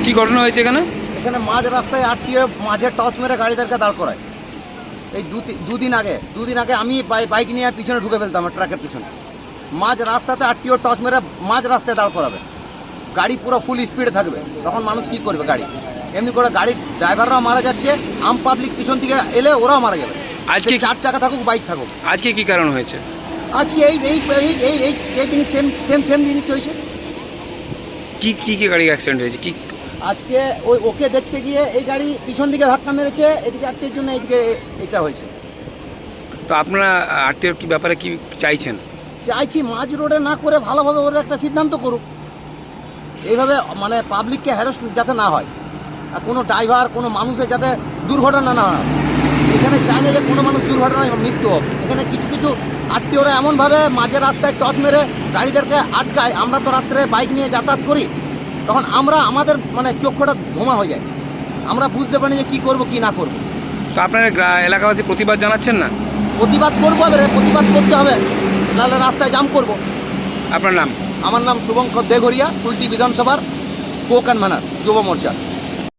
কি ঘটনা হয়েছে এখানে? এখানে মাঝ রাস্তায় আটটিয়ে মাঝে টর্চ মেরে গাড়িদেরকে দাঁড় করায়। এই দুদিন আগে আমি বাইক নিয়ে পিছনে ঢুকে ফেলতাম ট্রাকের পিছনে। মাঝ রাস্তাতে আটটিও টর্চ মেরে মাঝ রাস্তায় দাঁড় করাবে। গাড়ি পুরো ফুল স্পিডে থাকবে, তখন মানুষ কি করবে? গাড়ি এমনি করে গাড়ির ড্রাইভাররাও মারা যাচ্ছে, আম পাবলিক পিছন থেকে এলে ওরাও মারা যাবে। আজকে 4 চাকা থাকুক বাইক থাকুক। আজকে কি কারণ হয়েছে? আজকে এই জিনিস সেম জিনিস হয়েছে। কি গাড়ি অ্যাক্সিডেন্ট হয়েছে? কি আজকে ওকে দেখতে গিয়ে এই গাড়ি পিছন দিকে ধাক্কা মেরেছে, এদিকে আটটির জন্য এদিকে এটা হয়েছে। তো আপনারা আত্মীয়র কি ব্যাপারে কি চাইছেন? চাইছি মাঝ রোডে না করে ভালোভাবে ওরা একটা সিদ্ধান্ত করুক। এইভাবে মানে পাবলিককে হ্যারাস যাতে না হয়, আর কোনো ড্রাইভার কোনো মানুষের যাতে দুর্ঘটনা না হয়। এখানে চাই না যে কোনো মানুষ দুর্ঘটনায় মৃত্যু হোক। এখানে কিছু আত্মীয়রা এমনভাবে মাঝে রাস্তায় টর্চ মেরে গাড়িদেরকে আটকায়। আমরা তো রাত্রে বাইক নিয়ে যাতায়াত করি, তখন আমাদের মানে চক্ষুটা ধোঁয়া হয়ে যায়। আমরা বুঝতে পারি যে কী করবো কি না করবো। তো আপনারা এলাকাবাসী প্রতিবাদ জানাচ্ছেন না? প্রতিবাদ করবো, এবারে প্রতিবাদ করতে হবে, নাহলে রাস্তায় জাম করব। আপনার নাম? আমার নাম শুভঙ্কর দেঘরিয়া, কুলটি বিধানসভার কোক অ্যান্ড ম্যানার যুব মোর্চা।